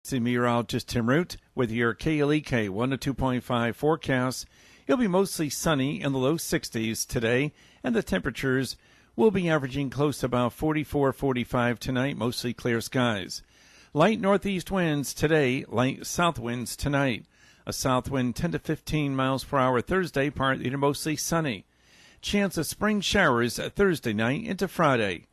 It's the meteorologist Tim Root with your KLEK 102.5 forecast. It'll be mostly sunny in the low 60s today, and the temperatures will be averaging close to about 44-45 tonight, mostly clear skies. Light northeast winds today, light south winds tonight. A south wind 10 to 15 miles per hour Thursday, partly to mostly sunny. Chance of spring showers Thursday night into Friday.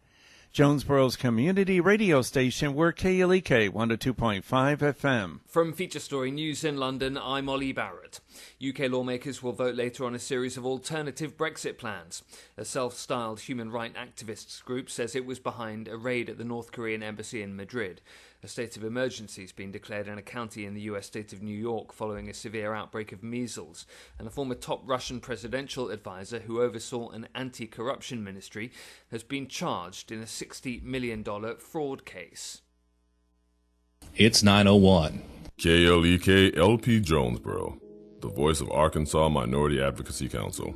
Jonesboro's community radio station, we're KLEK 102.5 FM. From Feature Story News in London, I'm Ollie Barrett. UK lawmakers will vote later on a series of alternative Brexit plans. A self-styled human rights activists group says it was behind a raid at the North Korean embassy in Madrid. A state of emergency has been declared in a county in the US state of New York following a severe outbreak of measles. And a former top Russian presidential advisor who oversaw an anti-corruption ministry has been charged in a $60 million fraud case. It's 9:01. KLEK LP Jonesboro, the voice of Arkansas Minority Advocacy Council.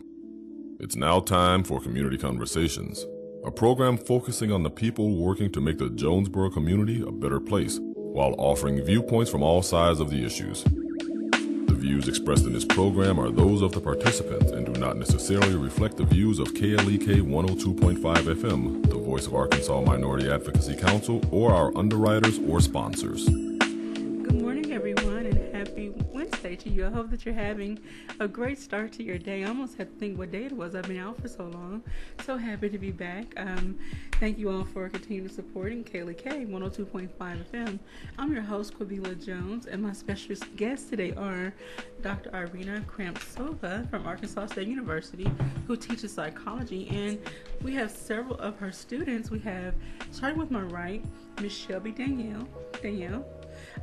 It's now time for Community Conversations, a program focusing on the people working to make the Jonesboro community a better place, while offering viewpoints from all sides of the issues. The views expressed in this program are those of the participants and do not necessarily reflect the views of KLEK 102.5 FM, the voice of Arkansas Minority Advocacy Council, or our underwriters or sponsors. Good morning, everyone, and happy Wednesday to you. I hope that you're having a great start to your day. I almost had to think what day it was. I've been out for so long. So happy to be back. Thank you all for continuing supporting KLEK 102.5 FM. I'm your host, Quabila Jones, and my special guests today are Dr. Irina Khramtsova from Arkansas State University, who teaches psychology, and we have several of her students. We have, starting with my right, Miss Shelby Danielle,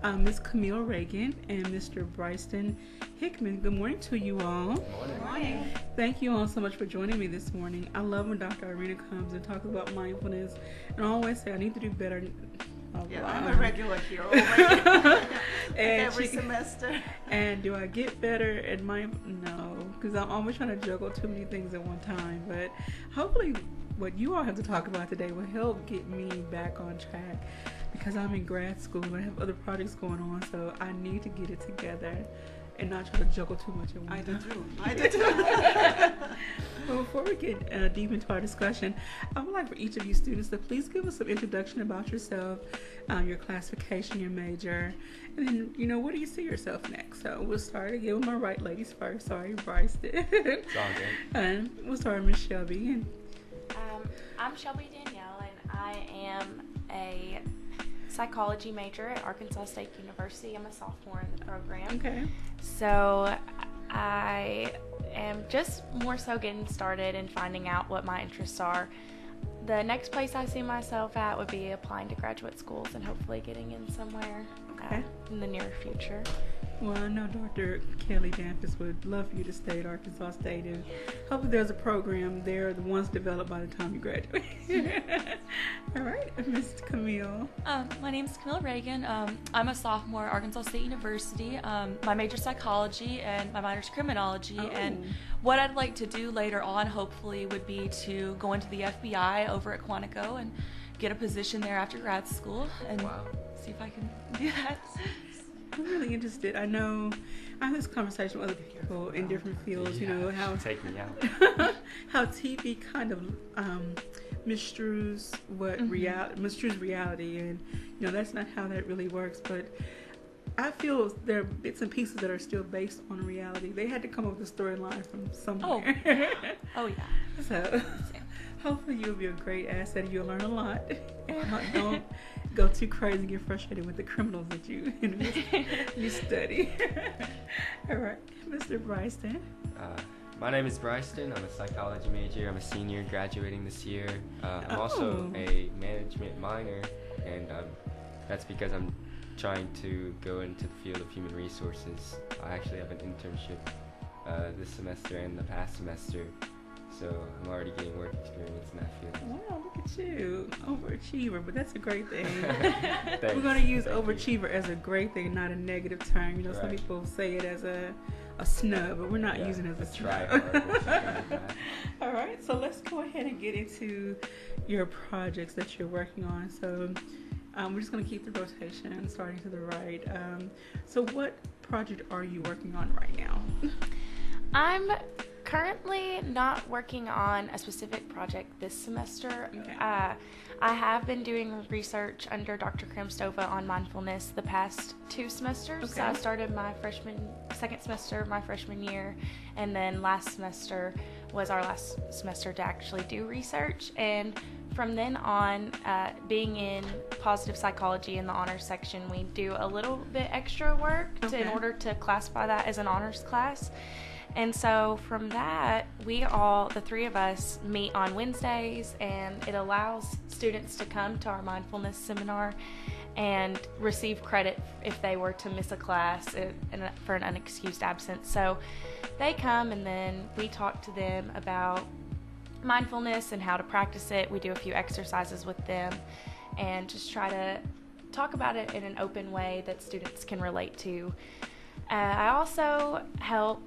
Ms. Camille Reagan, and Mr. Bryston Hickman. Good morning to you all. Good morning. Thank you all so much for joining me this morning. I love when Dr. Irina comes and talks about mindfulness, and I always say I need to do better. I'm a regular here every semester. And do I get better at No, because I'm always trying to juggle too many things at one time. But hopefully what you all have to talk about today will help get me back on track, because I'm in grad school and I have other projects going on, so I need to get it together and not try to juggle too much at one time. I do too. Well, before we get deep into our discussion, I would like for each of you students to please give us some introduction about yourself, your classification, your major, and then, where do you see yourself next? So we'll start again with my right ladies first. Sorry, Bryce. It's all good. And we'll start with Miss Shelby. I'm Shelby Danielle, and I am a psychology major at Arkansas State University. I'm a sophomore in the program. Okay. So I am just more so getting started and finding out what my interests are. The next place I see myself at would be applying to graduate schools and hopefully getting in somewhere in the near future. Well, I know Dr. Kelly Dampus would love for you to stay at Arkansas State, and hopefully there's a program there, the ones developed by the time you graduate. All right, Ms. Camille. My name is Camille Reagan. I'm a sophomore at Arkansas State University. My major is psychology and my minor is criminology. Oh. And what I'd like to do later on, hopefully, would be to go into the FBI over at Quantico and get a position there after grad school and see if I can do that. I'm really interested. I know I have this conversation with other people in different fields, how take me out. how TV kind of misstrues reality, and that's not how that really works. But I feel there are bits and pieces that are still based on reality. They had to come up with a storyline from somewhere. Oh yeah. So hopefully you'll be a great asset. You'll learn a lot, and don't go too crazy and get frustrated with the criminals that you study. All right, Mr. Bryston. My name is Bryston. I'm a psychology major. I'm a senior graduating this year. I'm also a management minor, and that's because I'm trying to go into the field of human resources. I actually have an internship this semester and the past semester, so I'm already getting work experience in that field. Wow, look at you. Overachiever, but that's a great thing. Thanks. We're going to use overachiever as a great thing, not a negative term. Some people say it as a snub, but we're not using it as a snub. All right, so let's go ahead and get into your projects that you're working on. So We're just going to keep the rotation starting to the right. So what project are you working on right now? I'm currently not working on a specific project this semester. Okay. I have been doing research under Dr. Khramtsova on mindfulness the past 2 semesters. Okay. So I started my second semester, my freshman year, and then last semester was our last semester to actually do research. And from then on, being in positive psychology in the honors section, we do a little bit extra work in order to classify that as an honors class. And so from that, the 3 of us, meet on Wednesdays, and it allows students to come to our mindfulness seminar and receive credit if they were to miss a class for an unexcused absence. So they come, and then we talk to them about mindfulness and how to practice it. We do a few exercises with them and just try to talk about it in an open way that students can relate to. I also help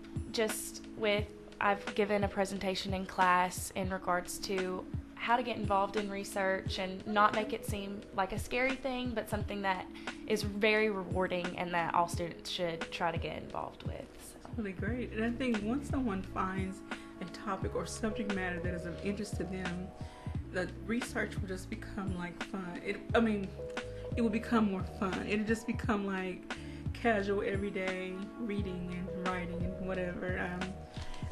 I've given a presentation in class in regards to how to get involved in research and not make it seem like a scary thing, but something that is very rewarding and that all students should try to get involved with. So. Really great. And I think once someone finds a topic or subject matter that is of interest to them, the research will just become like fun. It will become more fun. It'll just become like casual, everyday reading and writing and whatever.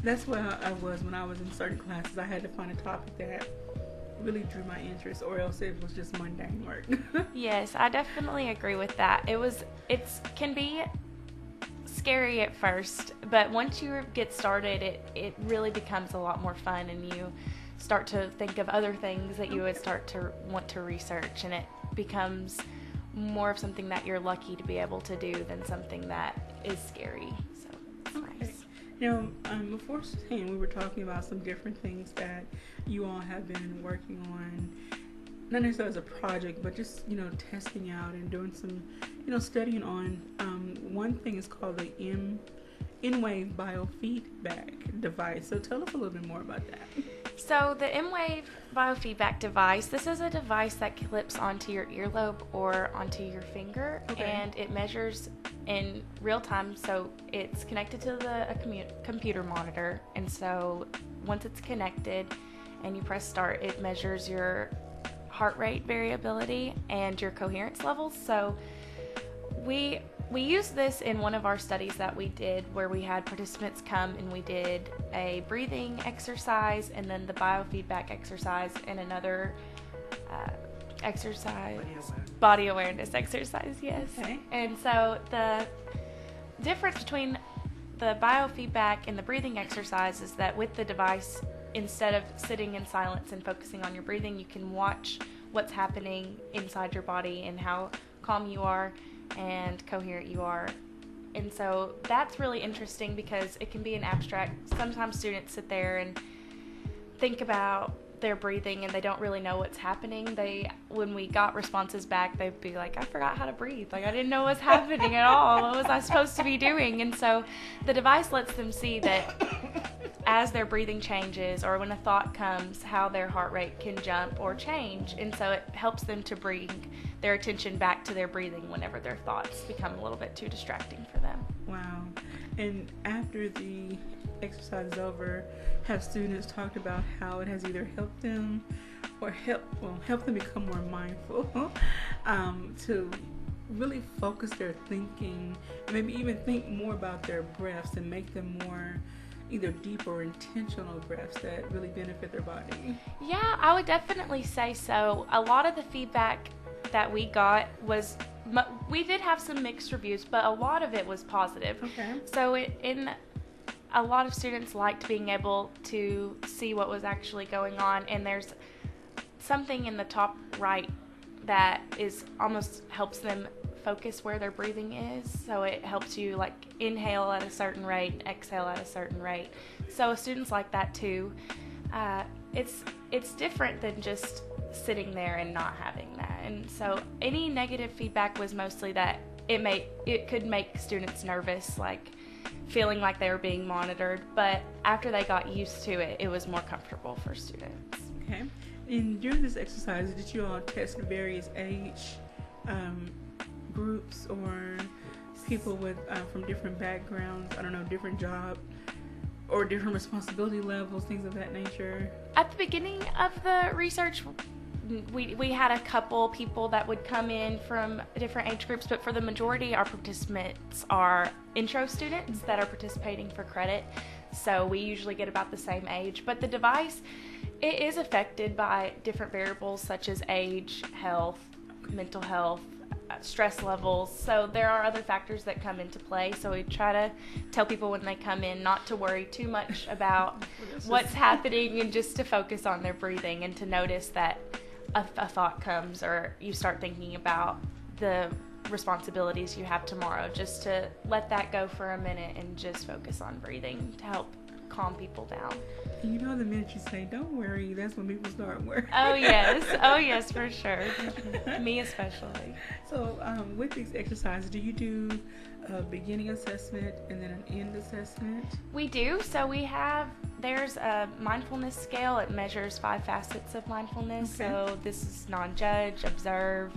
That's where I was when I was in certain classes. I had to find a topic that really drew my interest, or else it was just mundane work. Yes, I definitely agree with that. It can be scary at first, but once you get started, it really becomes a lot more fun, and you start to think of other things that you would start to want to research, and it becomes more of something that you're lucky to be able to do than something that is scary. So it's nice. Now, before saying, we were talking about some different things that you all have been working on, not necessarily as a project, but just, testing out and doing some, studying on. One thing is called the N-Wave biofeedback device. So tell us a little bit more about that. So the M-Wave biofeedback device, this is a device that clips onto your earlobe or onto your finger, and it measures in real time. So it's connected to a computer monitor, and so once it's connected and you press start, it measures your heart rate variability and your coherence levels. So we used this in one of our studies that we did, where we had participants come and we did a breathing exercise and then the biofeedback exercise and another exercise, body awareness exercise, yes. Okay. And so the difference between the biofeedback and the breathing exercise is that with the device, instead of sitting in silence and focusing on your breathing, you can watch what's happening inside your body and how calm you are and coherent you are. And so that's really interesting because it can be an abstract. Sometimes students sit there and think about their breathing and they don't really know what's happening. When we got responses back, they'd be like, I forgot how to breathe. Like, I didn't know what's happening at all. What was I supposed to be doing? And so the device lets them see that as their breathing changes or when a thought comes, how their heart rate can jump or change. And so it helps them to bring their attention back to their breathing whenever their thoughts become a little bit too distracting for them. Wow. And after the exercise is over, have students talked about how it has either helped them or help them become more mindful, to really focus their thinking, maybe even think more about their breaths and make them more either deep or intentional breaths that really benefit their body? Yeah, I would definitely say so. A lot of the feedback that we got was, we did have some mixed reviews, but a lot of it was positive. Okay. So a lot of students liked being able to see what was actually going on, and there's something in the top right that is almost helps them focus where their breathing is. So it helps you like inhale at a certain rate and exhale at a certain rate. So students like that too. It's different than just sitting there and not having that. And so any negative feedback was mostly that it could make students nervous, like feeling like they were being monitored, but after they got used to it, it was more comfortable for students. Okay. And during this exercise, did you all test various age groups or people with from different backgrounds, I don't know, different job or different responsibility levels, things of that nature? At the beginning of the research, we had a couple people that would come in from different age groups, but for the majority, our participants are intro students that are participating for credit. So we usually get about the same age. But the device, it is affected by different variables such as age, health, mental health, stress levels. So there are other factors that come into play. So we try to tell people when they come in not to worry too much about what's happening and just to focus on their breathing and to notice that a thought comes or you start thinking about the responsibilities you have tomorrow, just to let that go for a minute and just focus on breathing to help calm people down. You know, the minute you say don't worry, that's when people start worrying. Oh yes, for sure. Me especially. So with these exercises, do you do a beginning assessment and then an end assessment? We do. So there's a mindfulness scale. It measures 5 facets of mindfulness. Okay. So this is non-judge, observe,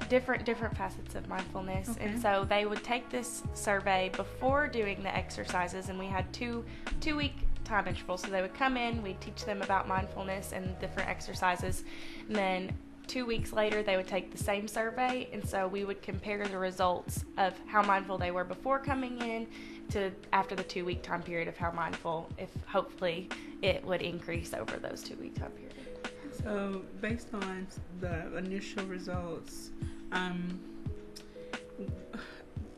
different facets of mindfulness. Okay. And so they would take this survey before doing the exercises, and we had two-week time intervals. So they would come in, we'd teach them about mindfulness and different exercises, and then 2 weeks later they would take the same survey, and so we would compare the results of how mindful they were before coming in to after the 2-week time period of how mindful, if hopefully it would increase over those 2-week time period. So based on the initial results,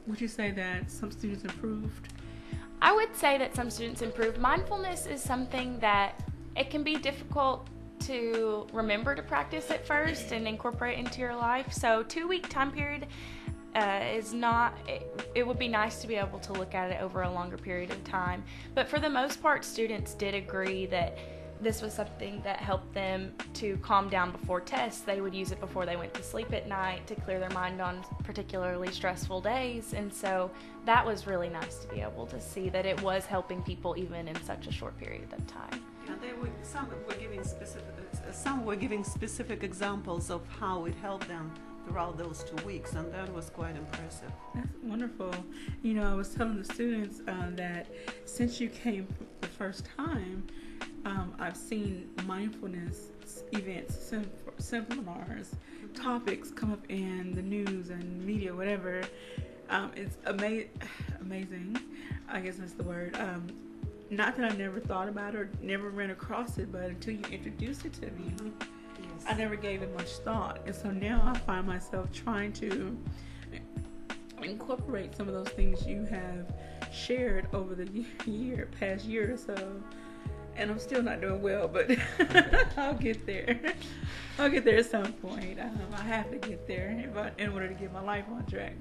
would you say that some students improved? I would say that some students improved. Mindfulness is something that it can be difficult to remember to practice at first and incorporate into your life. So 2-week time period is not, it would be nice to be able to look at it over a longer period of time. But for the most part, students did agree that this was something that helped them to calm down before tests. They would use it before they went to sleep at night to clear their mind on particularly stressful days. And so that was really nice to be able to see that it was helping people even in such a short period of time. Yeah, some were giving specific examples of how it helped them throughout those 2 weeks, and that was quite impressive. That's wonderful. You know, I was telling the students that since you came the first time, I've seen mindfulness events, seminars, topics come up in the news and media, whatever. It's amazing. I guess that's the word. Not that I never thought about it or never ran across it, but until you introduced it to me, yes, I never gave it much thought. And so now I find myself trying to incorporate some of those things you have shared over the past year or so. And I'm still not doing well, but I'll get there. I'll get there at some point. I have to get there in order to get my life on track.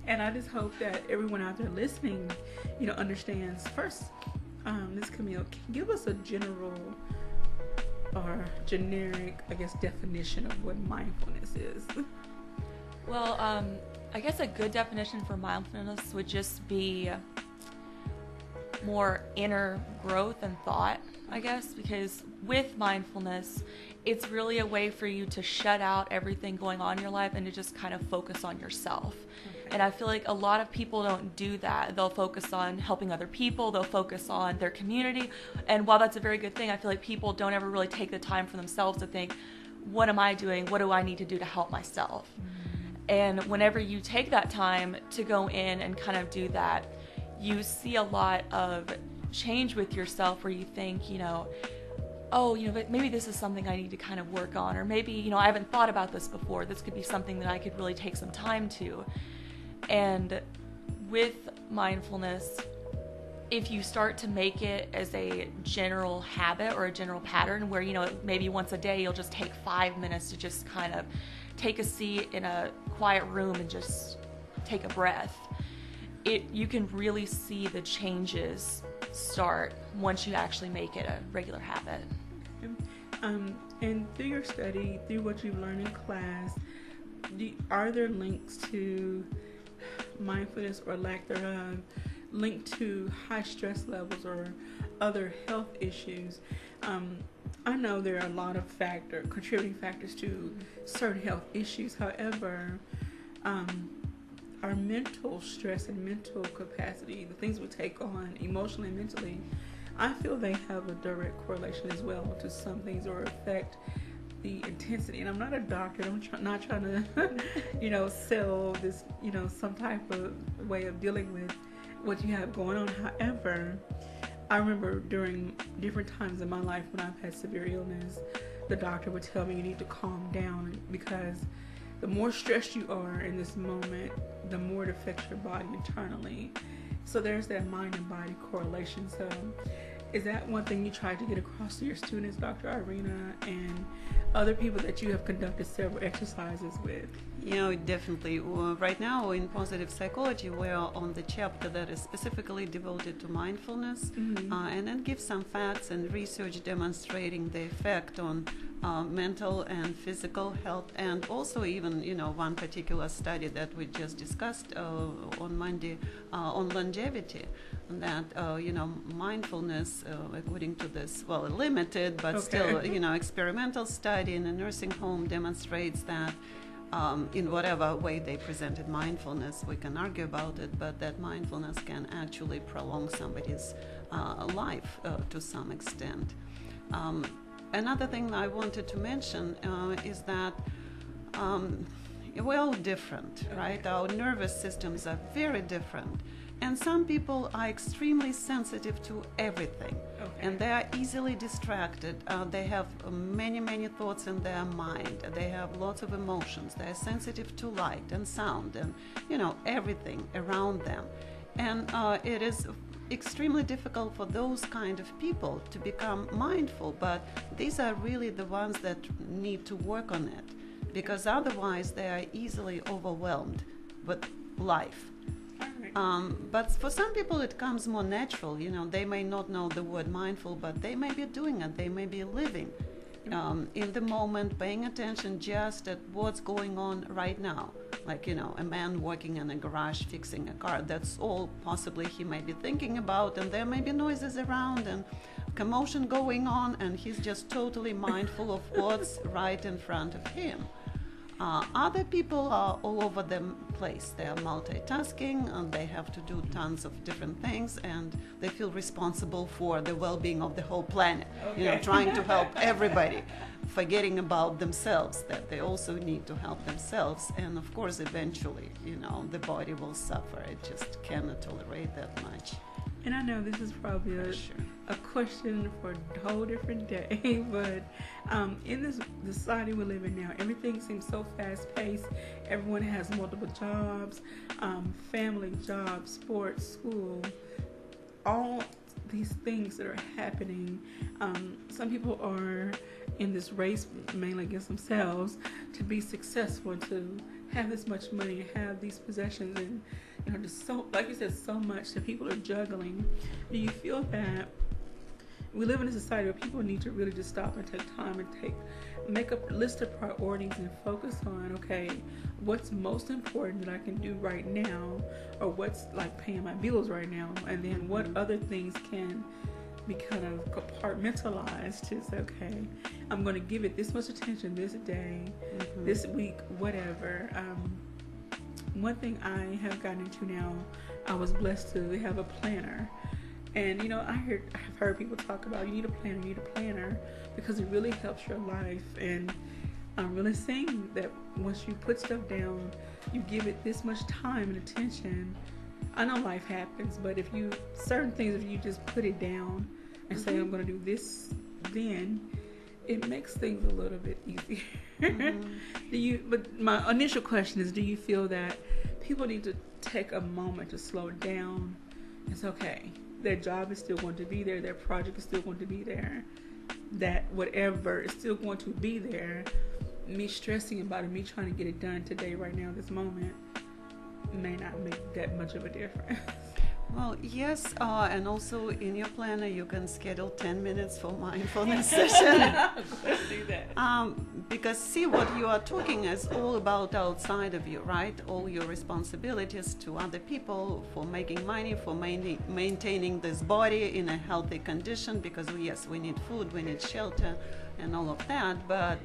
And I just hope that everyone out there listening, understands. First, Ms. Camille, give us a general or generic, I guess, definition of what mindfulness is. Well, I guess a good definition for mindfulness would just be more inner growth and thought, I guess, because with mindfulness, it's really a way for you to shut out everything going on in your life and to just kind of focus on yourself. Okay. And I feel like a lot of people don't do that. They'll focus on helping other people, they'll focus on their community, and while that's a very good thing, I feel like people don't ever really take the time for themselves to think, what am I doing? What do I need to do to help myself? And whenever you take that time to go in and kind of do that, you see a lot of change with yourself where you think, but maybe this is something I need to kind of work on, or maybe, I haven't thought about this before. This could be something that I could really take some time to. And with mindfulness, if you start to make it as a general habit or a general pattern where, maybe once a day you'll just take 5 minutes to just kind of take a seat in a quiet room and just take a breath, you can really see the changes start once you actually make it a regular habit. And through your study, through what you've learned in class, are there links to mindfulness or lack thereof linked to high stress levels or other health issues. I know there are a lot of contributing factors to certain health issues. However, our mental stress and mental capacity, the things we take on emotionally and mentally, I feel they have a direct correlation as well to some things, or affect the intensity. And I'm not a doctor. I'm not trying to, sell this, some type of way of dealing with what you have going on. However, I remember during different times in my life when I've had severe illness, the doctor would tell me you need to calm down, because the more stressed you are in this moment, the more it affects your body internally. So there's that mind and body correlation. So is that one thing you try to get across to your students, Dr. Irina, and other people that you have conducted several exercises with? Definitely. Right now in positive psychology, we are on the chapter that is specifically devoted to mindfulness, and then give some facts and research demonstrating the effect on mental and physical health, and also even, one particular study that we just discussed on Monday on longevity, that, mindfulness, according to this, limited, but still, experimental study in a nursing home demonstrates that in whatever way they presented mindfulness, we can argue about it, but that mindfulness can actually prolong somebody's life to some extent. Another thing I wanted to mention is that we're all different, right? Our nervous systems are very different. And some people are extremely sensitive to everything, and they are easily distracted. They have many, many thoughts in their mind. They have lots of emotions. They are sensitive to light and sound and, everything around them. And it is extremely difficult for those kind of people to become mindful, but these are really the ones that need to work on it, because otherwise they are easily overwhelmed with life. But for some people it comes more natural. They may not know the word mindful, but they may be doing it. They may be living in the moment, paying attention just at what's going on right now. Like, a man working in a garage fixing a car. That's all possibly he may be thinking about, and there may be noises around and commotion going on, and he's just totally mindful of what's right in front of him. Other people are all over the place. They are multitasking, and they have to do tons of different things, and they feel responsible for the well-being of the whole planet. Trying to help everybody, forgetting about themselves, that they also need to help themselves. And of course, eventually, the body will suffer. It just cannot tolerate that much. And I know this is probably a question for a whole different day, but in this society we live in now, everything seems so fast-paced. Everyone has multiple jobs, family, jobs, sports, school, all these things that are happening. Some people are in this race mainly against themselves to be successful, to have this much money, have these possessions, and just so, like you said, so much that people are juggling. Do you feel that we live in a society where people need to really just stop and take time and make a list of priorities and focus on, what's most important that I can do right now, or what's like paying my bills right now, and then what other things can be kind of compartmentalized to say, I'm going to give it this much attention this day, this week, whatever. One thing I have gotten into now, I was blessed to have a planner. And, I've heard people talk about you need a planner, because it really helps your life. And I'm really saying that once you put stuff down, you give it this much time and attention. I know life happens, but if you just put it down and say, I'm going to do this, then it makes things a little bit easier. But my initial question is, do you feel that people need to take a moment to slow down? It's okay. Their job is still going to be there. Their project is still going to be there. That whatever is still going to be there. Me stressing about it, me trying to get it done today, right now, this moment, may not make that much of a difference. Well, yes, and also in your planner you can schedule 10 minutes for mindfulness session. Let's do that. Because see, what you are talking is all about outside of you, right? All your responsibilities to other people for making money, for maintaining this body in a healthy condition, because yes, we need food, we need shelter, and all of that, but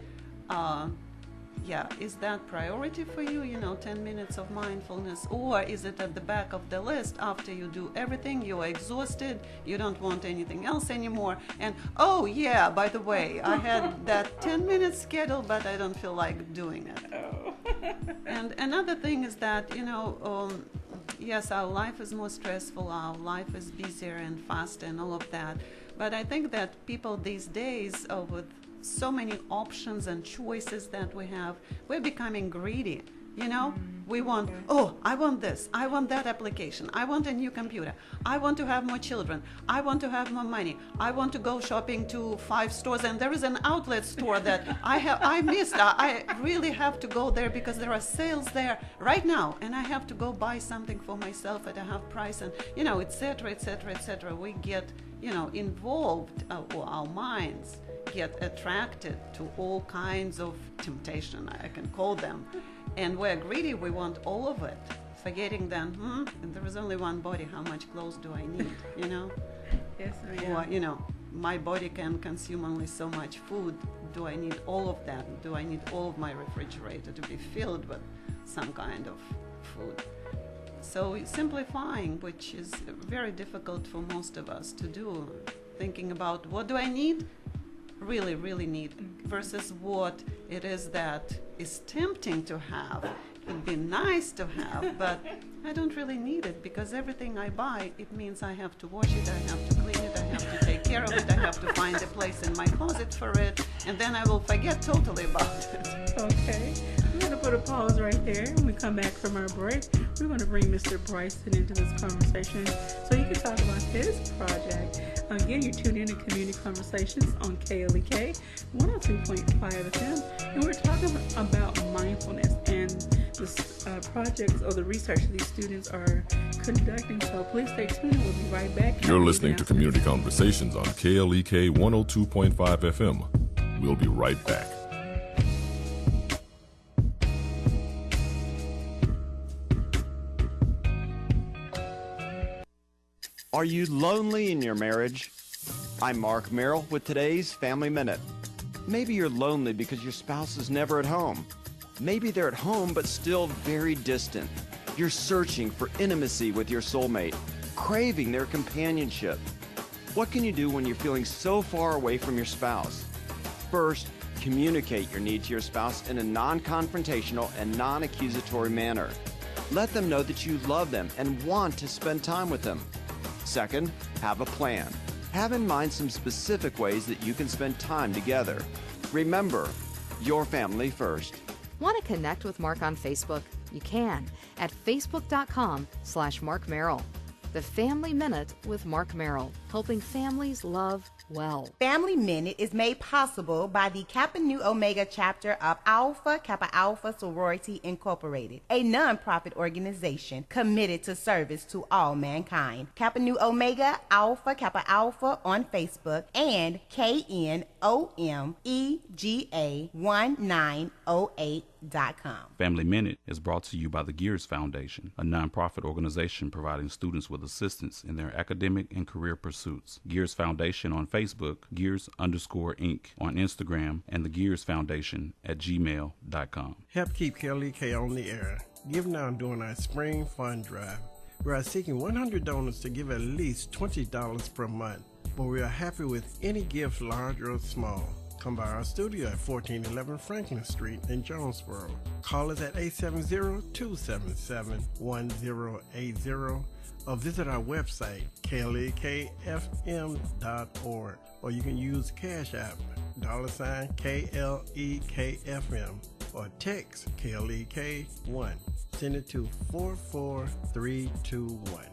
yeah, is that priority for you, 10 minutes of mindfulness? Or is it at the back of the list after you do everything, you are exhausted, you don't want anything else anymore, and oh yeah, by the way, I had that 10 minutes scheduled, but I don't feel like doing it. Oh. And another thing is that, yes, our life is more stressful, our life is busier and faster and all of that, but I think that people these days, with so many options and choices that we have, we're becoming greedy. We want, I want this, I want that application, I want a new computer, I want to have more children, I want to have more money, I want to go shopping to 5 stores, and there is an outlet store that I missed. I really have to go there because there are sales there right now, and I have to go buy something for myself at a half price, and etc., etc., etc. We get involved, or our minds get attracted to all kinds of temptation, I can call them, and we're greedy. We want all of it, forgetting then, and there is only one body, how much clothes do I need? Yes, ma'am. Or my body can consume only so much food. Do I need all of that? Do I need all of my refrigerator to be filled with some kind of food? So simplifying, which is very difficult for most of us to do, thinking about what do I need, really, really need, versus what it is that is tempting to have. It'd be nice to have, but I don't really need it, because everything I buy, it means I have to wash it, I have to clean it, I have to take care of it, I have to find a place in my closet for it, and then I will forget totally about it. Okay. We're going to put a pause right there. When we come back from our break, we're going to bring Mr. Bryson into this conversation so he can talk about his project. Again, you're tuned in to Community Conversations on KLEK 102.5 FM, and we're talking about mindfulness and the projects or the research these students are conducting. So please stay tuned. We'll be right back. You're listening to Community Conversations on KLEK 102.5 FM. We'll be right back. Are you lonely in your marriage? I'm Mark Merrill with today's Family Minute. Maybe you're lonely because your spouse is never at home. Maybe they're at home but still very distant. You're searching for intimacy with your soulmate, craving their companionship. What can you do when you're feeling so far away from your spouse? First, communicate your need to your spouse in a non-confrontational and non-accusatory manner. Let them know that you love them and want to spend time with them. Second, have a plan. Have in mind some specific ways that you can spend time together. Remember, your family first. Want to connect with Mark on Facebook? You can at facebook.com/Mark Merrill. The Family Minute with Mark Merrill, helping families love well. Family Minute is made possible by the Kappa Nu Omega chapter of Alpha Kappa Alpha Sorority Incorporated, a non-profit organization committed to service to all mankind. Kappa Nu Omega Alpha Kappa Alpha on Facebook and KNOMEGA1908.com. Family Minute is brought to you by the Gears Foundation, a non-profit organization providing students with assistance in their academic and career pursuits. Gears Foundation on Facebook, Gears_Inc. on Instagram, and the Gears Foundation at gmail.com. Help keep KLEK on the air. Give now during our spring fund drive. We are seeking 100 donors to give at least $20 per month, but we are happy with any gift, large or small. Come by our studio at 1411 Franklin Street in Jonesboro. Call us at 870-277-1080 or visit our website, klekfm.org, or you can use Cash App, $KLEKFM, or text KLEK1. Send it to 44321.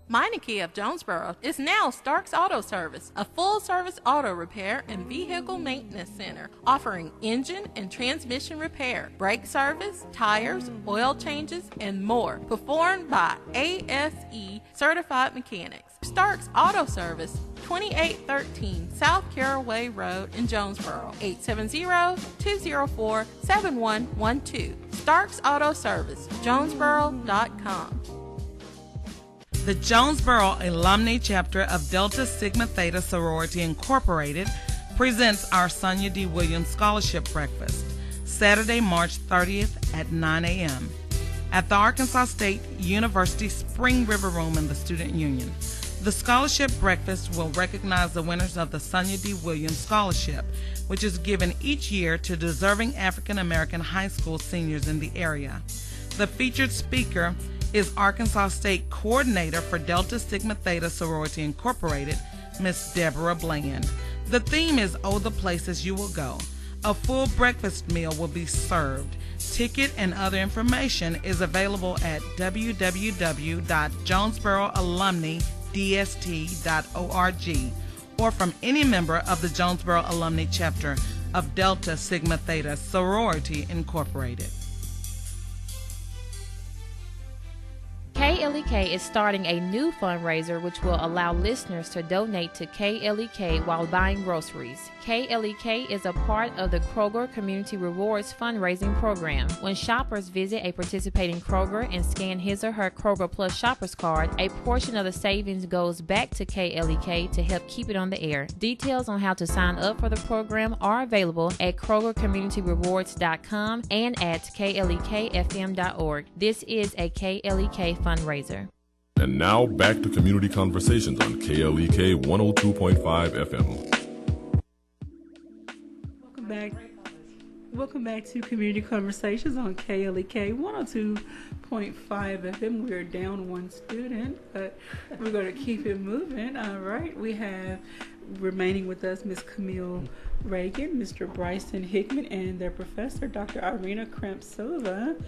Meineke of Jonesboro is now Stark's Auto Service, a full-service auto repair and vehicle maintenance center offering engine and transmission repair, brake service, tires, oil changes, and more, performed by ASE certified mechanics. Stark's Auto Service, 2813 South Caraway Road in Jonesboro, 870-204-7112. Stark's Auto Service, Jonesboro.com. The Jonesboro Alumni Chapter of Delta Sigma Theta Sorority Incorporated presents our Sonia D. Williams Scholarship Breakfast, Saturday, March 30th at 9 a.m. at the Arkansas State University Spring River Room in the Student Union. The scholarship breakfast will recognize the winners of the Sonia D. Williams Scholarship, which is given each year to deserving African American high school seniors in the area. The featured speaker is Arkansas State Coordinator for Delta Sigma Theta Sorority Incorporated, Miss Deborah Bland. The theme is Oh, the Places You Will Go. A full breakfast meal will be served. Ticket and other information is available at www.jonesboroalumnidst.org or from any member of the Jonesboro Alumni Chapter of Delta Sigma Theta Sorority Incorporated. KLEK is starting a new fundraiser which will allow listeners to donate to KLEK while buying groceries. KLEK is a part of the Kroger Community Rewards fundraising program. When shoppers visit a participating Kroger and scan his or her Kroger Plus Shoppers card, a portion of the savings goes back to KLEK to help keep it on the air. Details on how to sign up for the program are available at KrogerCommunityRewards.com and at KLEKFM.org. This is a KLEK fundraiser. And now back to Community Conversations on KLEK 102.5 FM. Welcome back to Community Conversations on KLEK 102.5 FM. We're down one student, but we're going to keep it moving. All right, we have remaining with us Ms. Camille Reagan, Mr. Bryson Hickman, and their professor, Dr. Irina Khramtsova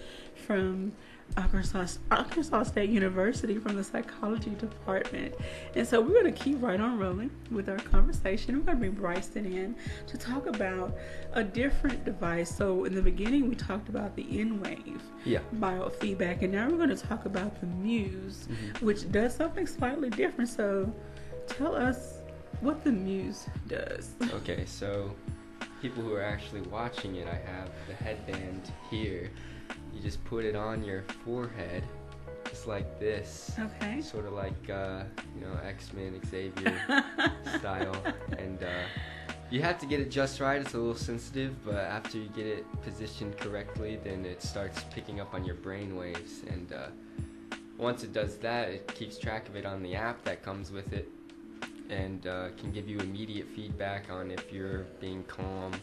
from Arkansas State University from the psychology department. And so we're going to keep right on rolling with our conversation. We're going to bring Bryson in to talk about a different device. So in the beginning we talked about the N-wave biofeedback, and now we're going to talk about the Muse, which does something slightly different. So tell us what the Muse does. Okay, so people who are actually watching it, I have the headband here. You just put it on your forehead, just like this. Okay. Sort of like, X-Men, Xavier style. And you have to get it just right. It's a little sensitive, but after you get it positioned correctly, then it starts picking up on your brain waves. And once it does that, it keeps track of it on the app that comes with it, and can give you immediate feedback on if you're being calm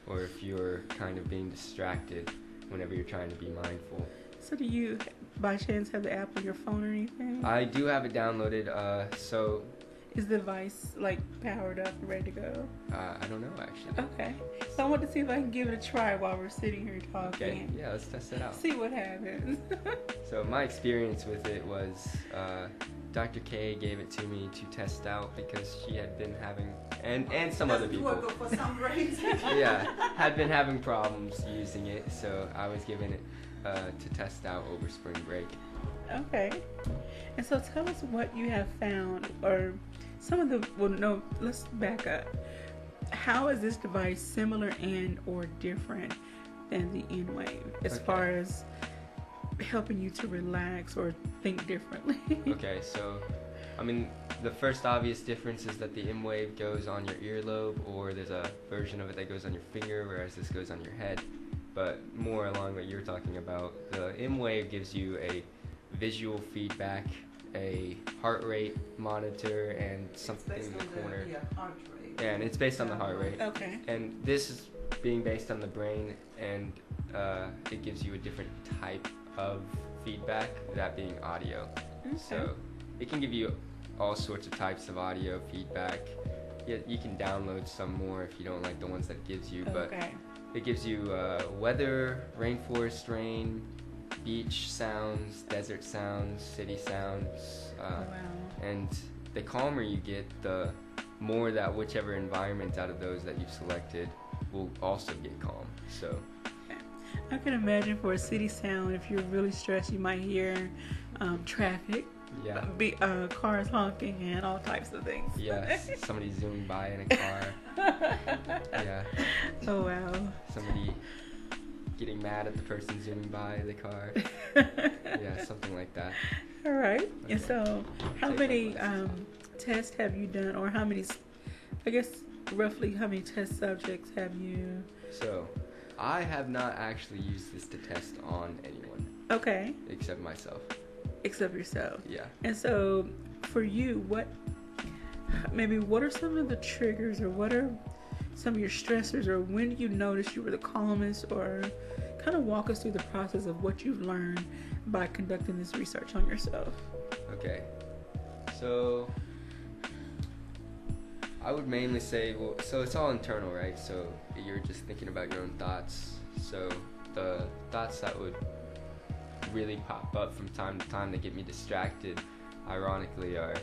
or if you're kind of being distracted whenever you're trying to be mindful. So do you, by chance, have the app on your phone or anything? I do have it downloaded, so... Is the device, powered up and ready to go? I don't know, actually. Okay. So I want to see if I can give it a try while we're sitting here talking. Okay, yeah, let's test it out. See what happens. So my experience with it was, Dr. K gave it to me to test out because she had been having, and some other people. For some reason. Yeah, had been having problems using it, so I was given it to test out over spring break. Okay. And so tell us what you have found, or some of the, let's back up. How is this device similar and or different than the N-wave as far as helping you to relax or think differently? Okay, so, the first obvious difference is that the M-wave goes on your earlobe, or there's a version of it that goes on your finger, whereas this goes on your head. But more along what you're talking about, the M-wave gives you a visual feedback, a heart rate monitor, and something in the corner. Heart rate. Yeah, and it's based on the heart rate. Okay. And this is being based on the brain, and it gives you a different type of feedback, that being audio. Okay. So it can give you all sorts of types of audio feedback. You can download some more if you don't like the ones that it gives you, but it gives you weather, rainforest rain, beach sounds, desert sounds, city sounds, and the calmer you get, the more that whichever environment out of those that you've selected will also get calm. So I can imagine for a city sound, if you're really stressed, you might hear traffic, cars honking, and all types of things. Yes, somebody zooming by in a car. Yeah. Oh wow. Somebody getting mad at the person zooming by the car. Yeah, something like that. All right. And so, how many tests have you done, or how many? I guess roughly how many test subjects have you? So, I have not actually used this to test on anyone. Okay. Except myself. Except yourself. Yeah. And so, for you, what are some of the triggers, or what are some of your stressors, or when do you notice you were the calmest, or kind of walk us through the process of what you've learned by conducting this research on yourself? Okay. So, I would mainly say, so it's all internal, right? So you're just thinking about your own thoughts. So the thoughts that would really pop up from time to time that get me distracted, ironically, are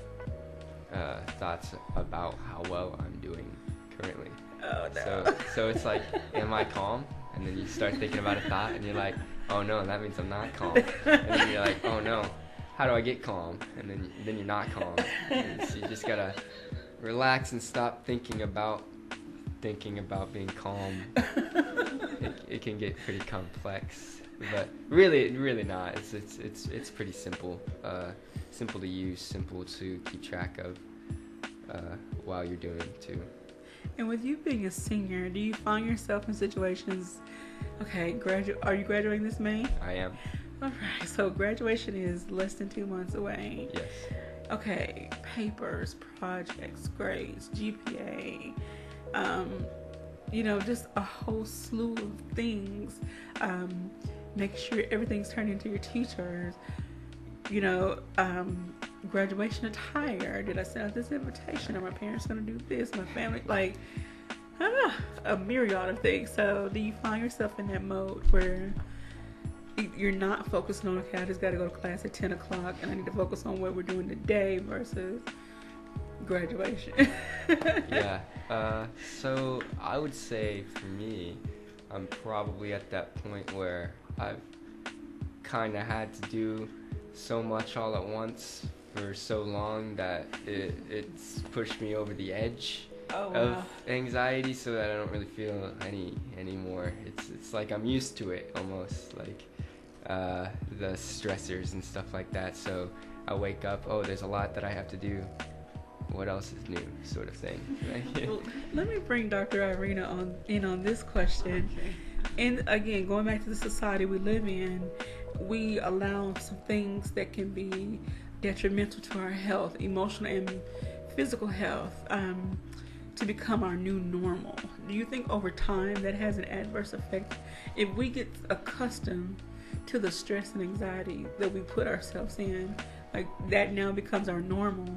thoughts about how well I'm doing currently. Oh no. So it's like, am I calm? And then you start thinking about a thought, and you're like, oh no, that means I'm not calm. And then you're like, oh no, how do I get calm? And then you're not calm. And so you just gotta relax and stop thinking about being calm. It can get pretty complex, but really not. It's pretty simple. Simple to use, simple to keep track of while you're doing it too. And with you being a senior, do you find yourself in situations? Okay, are you graduating this May? I am. All right, so graduation is less than 2 months away. Yes. Okay, papers, projects, grades, GPA, just a whole slew of things. Making sure everything's turned into your teachers. Graduation attire. Did I send out this invitation? Are my parents going to do this? My family, a myriad of things. So do you find yourself in that mode where you're not focusing on, okay, I just got to go to class at 10 o'clock and I need to focus on what we're doing today versus graduation? Yeah. So I would say for me, I'm probably at that point where I've kind of had to do so much all at once for so long that it's pushed me over the edge of anxiety, so that I don't really feel any anymore. It's like I'm used to it almost, like the stressors and stuff like that. So I wake up, there's a lot that I have to do. What else is new, sort of thing. Well, let me bring Dr. Irina on this question. And again, going back to the society we live in, we allow some things that can be detrimental to our health, emotional and physical health, to become our new normal. Do you think over time that has an adverse effect? If we get accustomed to the stress and anxiety that we put ourselves in, like that now becomes our normal.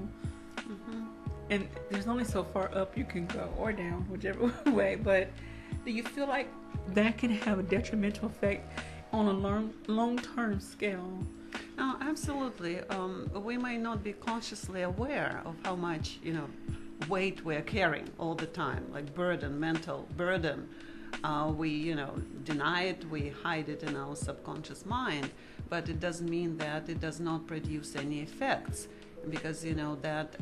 Mm-hmm. And there's only so far up you can go, or down, whichever way. But do you feel like that can have a detrimental effect on a long-term scale? No, absolutely. We may not be consciously aware of how much, weight we're carrying all the time, like mental burden. We, deny it, we hide it in our subconscious mind, but it doesn't mean that it does not produce any effects, because, that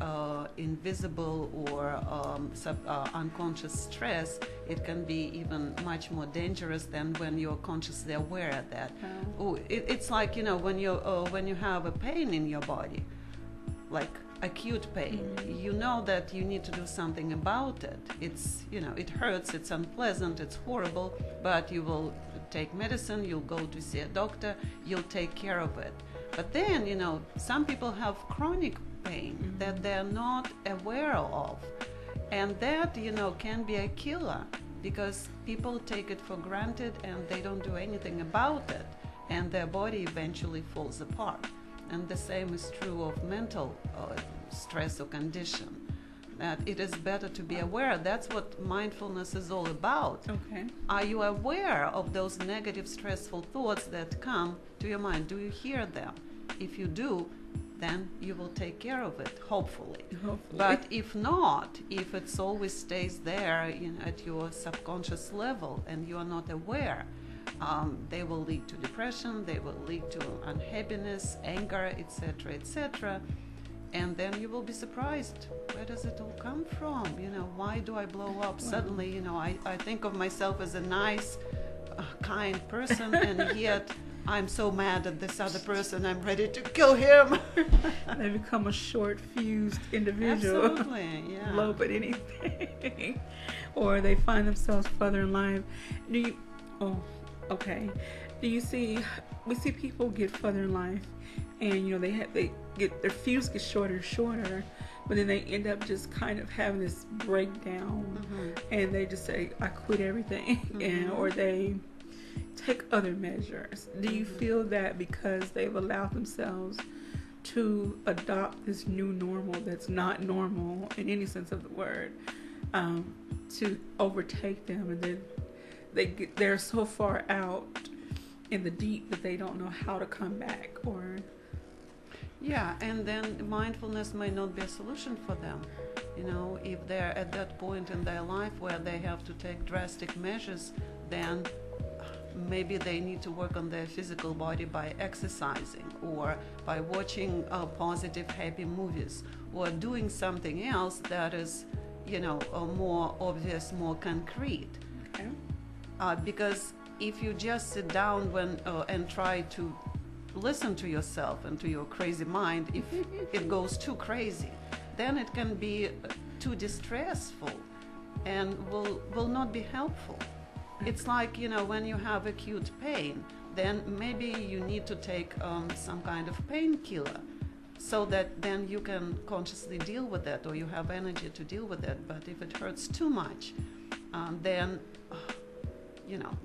invisible or unconscious stress, it can be even much more dangerous than when you're consciously aware of that. It's like, when you have a pain in your body, like acute pain, you know that you need to do something about it. It's, it hurts, it's unpleasant, it's horrible, but you will take medicine, you'll go to see a doctor, you'll take care of it. But then, some people have chronic pain that they're not aware of. And that, can be a killer, because people take it for granted and they don't do anything about it. And their body eventually falls apart. And the same is true of mental stress or condition. that it is better to be aware. That's what mindfulness is all about. Okay. Are you aware of those negative, stressful thoughts that come to your mind? Do you hear them? If you do, then you will take care of it, hopefully. But if not, if it's always stays there at your subconscious level and you are not aware, they will lead to depression, they will lead to unhappiness, anger, etc., etc. And then you will be surprised. Where does it all come from? Why do I blow up? Suddenly, I think of myself as a nice, kind person, and yet I'm so mad at this other person, I'm ready to kill him. They become a short, fused individual. Absolutely, yeah. Blow up at anything. Or they find themselves further in life. Do you see, we see people get further in life, and they get their fuse gets shorter and shorter, but then they end up just kind of having this breakdown, and they just say, I quit everything, or they take other measures. Do you feel that because they've allowed themselves to adopt this new normal that's not normal in any sense of the word, to overtake them, and then they're so far out in the deep that they don't know how to come back? Or yeah, and then mindfulness may not be a solution for them. If they're at that point in their life where they have to take drastic measures, then maybe they need to work on their physical body by exercising, or by watching positive, happy movies, or doing something else that is, more obvious, more concrete. Okay. Because if you just sit down and try to listen to yourself and to your crazy mind, if it goes too crazy, then it can be too distressful and will not be helpful. It's like, when you have acute pain, then maybe you need to take some kind of painkiller so that then you can consciously deal with it, or you have energy to deal with it. But if it hurts too much, then,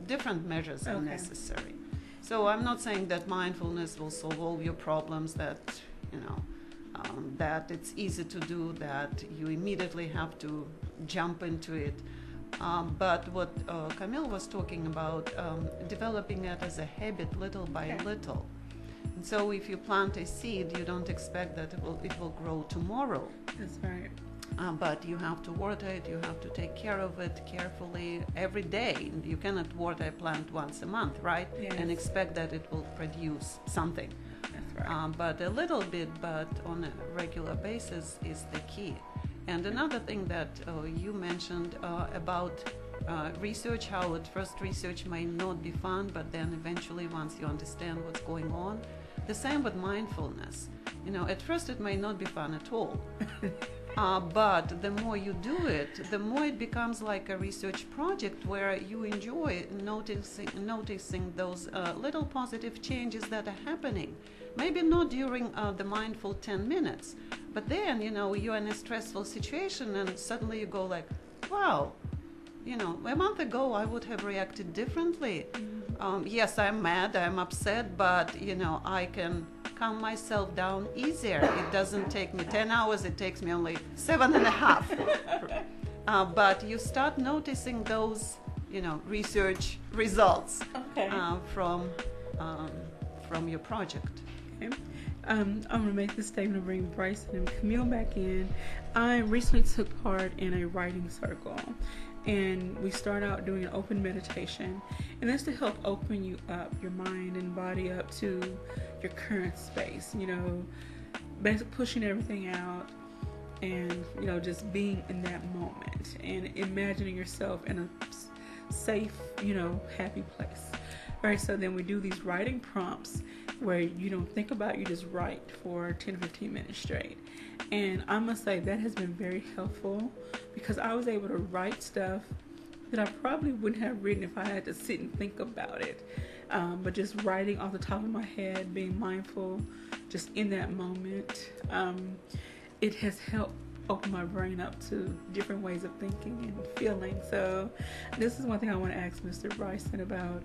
different measures are necessary. So I'm not saying that mindfulness will solve all your problems, that, that it's easy to do, that you immediately have to jump into it. But what Camille was talking about, developing it as a habit little by little. And so if you plant a seed, you don't expect that it will grow tomorrow. That's right. But you have to water it, you have to take care of it carefully every day. You cannot water a plant once a month, right? Yes. And expect that it will produce something. That's right. But a little bit, but on a regular basis is the key. And another thing that you mentioned about research, how at first research may not be fun, but then eventually once you understand what's going on, the same with mindfulness. At first it may not be fun at all. But the more you do it, the more it becomes like a research project where you enjoy noticing those little positive changes that are happening. Maybe not during the mindful 10 minutes, but then, you're in a stressful situation and suddenly you go like, wow, a month ago I would have reacted differently. Yes, I'm mad, I'm upset, but, I can calm myself down easier. It doesn't take me 10 hours, it takes me only 7.5. But you start noticing those, research results from your project. Okay. I'm going to make this statement and bring Bryson and Camille back in. I recently took part in a writing circle, and we start out doing an open meditation, and that's to help open you up, your mind and body up to your current space, basically pushing everything out and, just being in that moment and imagining yourself in a safe, happy place. Right, so then we do these writing prompts where you don't think about it, you just write for 10 to 15 minutes straight. And I must say that has been very helpful, because I was able to write stuff that I probably wouldn't have written if I had to sit and think about it. But just writing off the top of my head, being mindful, just in that moment, it has helped open my brain up to different ways of thinking and feeling. So this is one thing I want to ask Mr. Bryson about.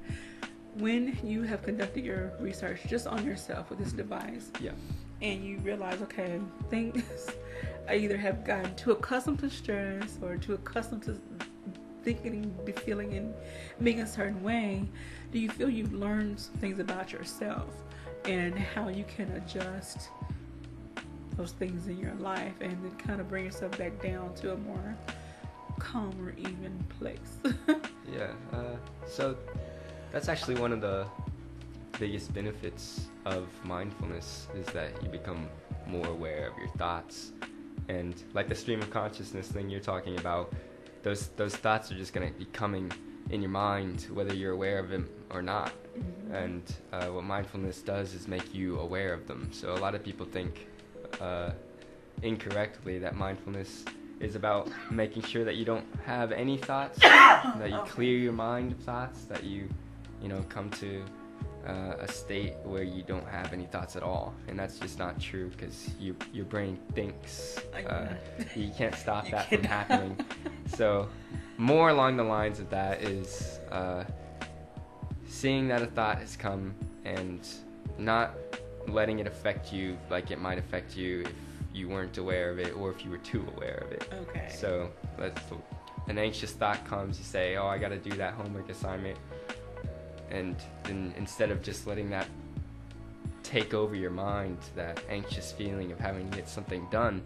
when you have conducted your research just on yourself with this device, and you realize, okay, things, I either have gotten too accustomed to stress or too accustomed to thinking, feeling, and being a certain way, do you feel you've learned some things about yourself and how you can adjust those things in your life and then kind of bring yourself back down to a more calm or even place? So that's actually one of the biggest benefits of mindfulness, is that you become more aware of your thoughts. And like the stream of consciousness thing you're talking about, those thoughts are just going to be coming in your mind whether you're aware of them or not. And what mindfulness does is make you aware of them. So a lot of people think incorrectly that mindfulness is about making sure that you don't have any thoughts, that you clear your mind of thoughts, that you come to a state where you don't have any thoughts at all. And that's just not true, because your brain thinks. You can't stop that from happening. So more along the lines of that is seeing that a thought has come and not letting it affect you like it might affect you if you weren't aware of it, or if you were too aware of it. Okay. So an anxious thought comes, you say, oh, I got to do that homework assignment. And then instead of just letting that take over your mind, that anxious feeling of having to get something done,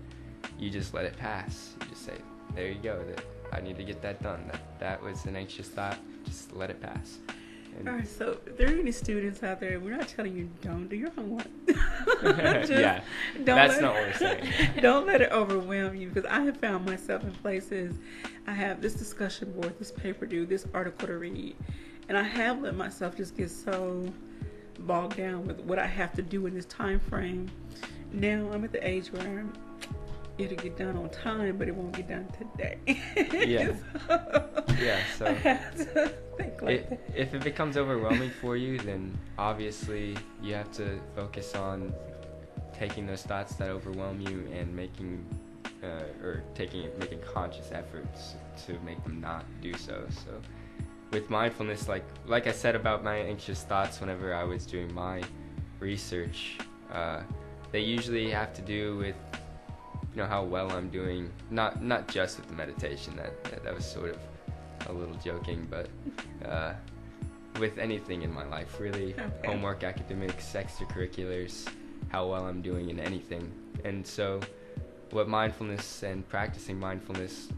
you just let it pass. You just say, there you go, that I need to get that done. That was an anxious thought, just let it pass. All right, so if there are any students out there, we're not telling you don't do your homework. That's not what we're saying. Don't let it overwhelm you, because I have found myself in places, I have this discussion board, this paper due, this article to read, and I have let myself just get so bogged down with what I have to do in this time frame. Now I'm at the age where it'll get done on time, but it won't get done today. So I have to think like that. If it becomes overwhelming for you, then obviously you have to focus on taking those thoughts that overwhelm you and making conscious efforts to make them not do so. So with mindfulness, like I said about my anxious thoughts whenever I was doing my research, they usually have to do with how well I'm doing, not just with the meditation, that was sort of a little joking, but with anything in my life, really. Okay. Homework, academics, extracurriculars, how well I'm doing in anything. And so what mindfulness and practicing mindfulness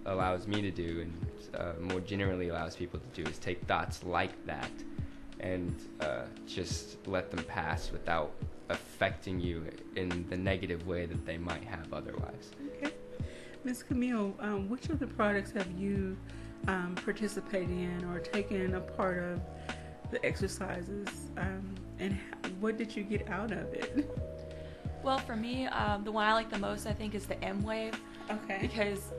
allows me to do, and more generally allows people to do, is take thoughts like that and just let them pass without affecting you in the negative way that they might have otherwise. Okay. Ms. Camille, which of the products have you participated in or taken a part of the exercises, and what did you get out of it? Well, for me, the one I like the most, I think, is the M wave. Okay. Because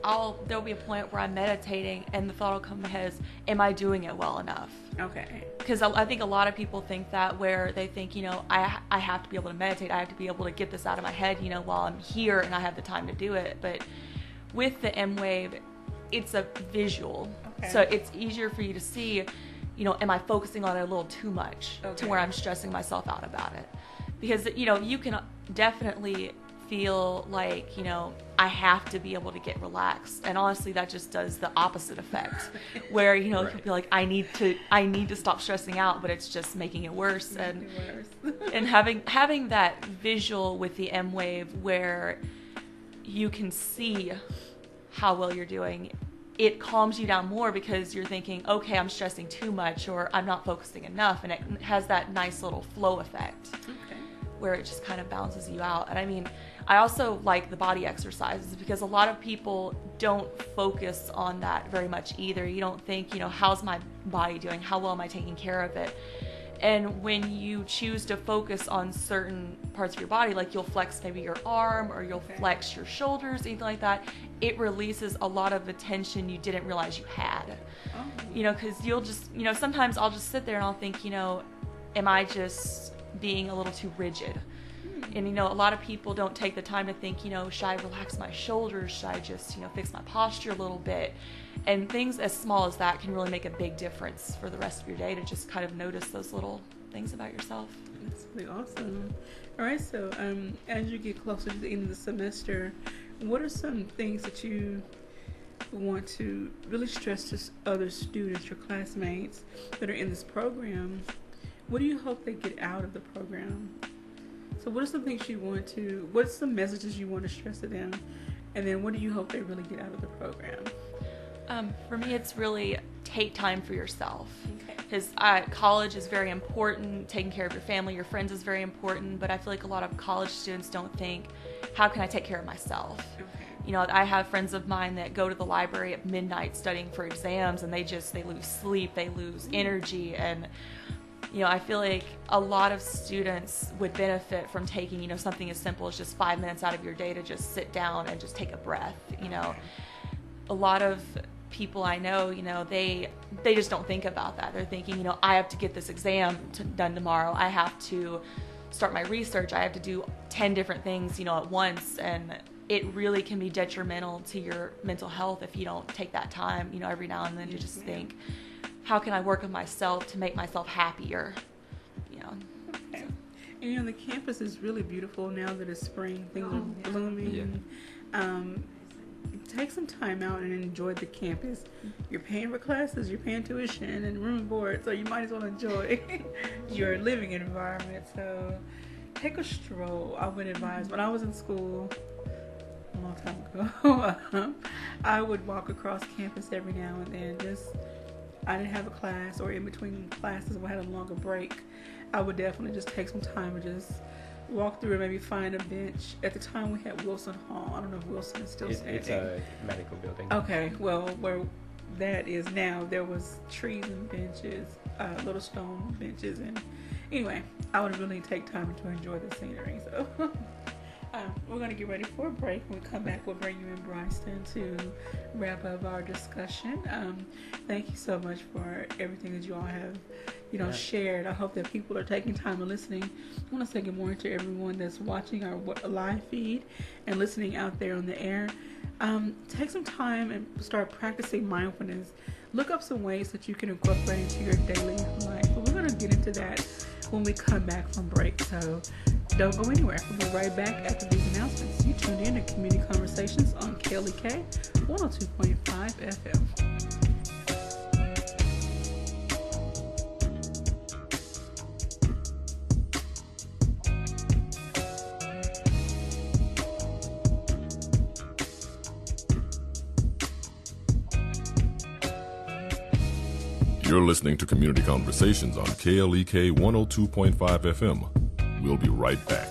there'll be a point where I'm meditating and the thought will come ahead, am I doing it well enough? Okay. Because I think a lot of people think that, where they think, I have to be able to meditate, I have to be able to get this out of my head, while I'm here and I have the time to do it. But with the M wave, it's a visual. Okay. So it's easier for you to see, am I focusing on it a little too much to where I'm stressing myself out about it? Because, you can definitely feel like, I have to be able to get relaxed. And honestly, that just does the opposite effect, where, you'll be like, I need to stop stressing out, but it's just making it worse. And having that visual with the M wave, where you can see how well you're doing, it calms you down more, because you're thinking, okay, I'm stressing too much, or I'm not focusing enough. And it has that nice little flow effect. Okay. Where it just kind of balances you out. And I also like the body exercises, because a lot of people don't focus on that very much either. You don't think, how's my body doing? How well am I taking care of it? And when you choose to focus on certain parts of your body, like you'll flex maybe your arm, or you'll flex your shoulders, anything like that, it releases a lot of the tension you didn't realize you had. Oh. Because you'll just, sometimes I'll just sit there and I'll think, am I just being a little too rigid? And, you know, a lot of people don't take the time to think, you know, should I relax my shoulders? Should I just, you know, fix my posture a little bit? And things as small as that can really make a big difference for the rest of your day, to just kind of notice those little things about yourself. That's really awesome. All right, so as you get closer to the end of the semester, what are some things that you want to really stress to other students, your classmates that are in this program? What do you hope they get out of the program? So what are some things you want to, what's some messages you want to stress to them? And then what do you hope they really get out of the program? For me, it's really take time for yourself. Because college is very important, taking care of your family, your friends is very important, but I feel like a lot of college students don't think, how can I take care of myself? You know, I have friends of mine that go to the library at midnight studying for exams, and they lose sleep, they lose energy, and you know, I feel like a lot of students would benefit from taking, you know, something as simple as just 5 minutes out of your day to just sit down and just take a breath. You know, a lot of people I know, you know, they just don't think about that. They're thinking, you know, I have to get this exam done tomorrow. I have to start my research. I have to do 10 different things, you know, at once. And it really can be detrimental to your mental health if you don't take that time, you know, every now and then to just think, how can I work on myself to make myself happier, you know. Okay. And you know, the campus is really beautiful now that it's spring. Things are blooming. Take some time out and enjoy the campus. You're paying for classes, you're paying tuition and room and board, so you might as well enjoy your living environment. So take a stroll. I would advise, when I was in school a long time ago, I would walk across campus every now and then. I didn't have a class, or in between classes when I had a longer break, I would definitely just take some time and just walk through and maybe find a bench. At the time we had Wilson Hall. I don't know if Wilson is still standing. It's a medical building. Okay, well, where that is now, there was trees and benches, little stone benches, and anyway, I would really take time to enjoy the scenery. So we're going to get ready for a break. When we come back, we'll bring you in, Bryson, to wrap up our discussion. Thank you so much for everything that you all have, you know, shared. I hope that people are taking time and listening. I want to say good morning to everyone that's watching our live feed and listening out there on the air. Take some time and start practicing mindfulness. Look up some ways that you can incorporate into your daily life. But we're going to get into that when we come back from break. So don't go anywhere. We'll be right back after these announcements. You tuned in to Community Conversations on KLEK 102.5 FM. You're listening to Community Conversations on KLEK 102.5 FM. We'll be right back.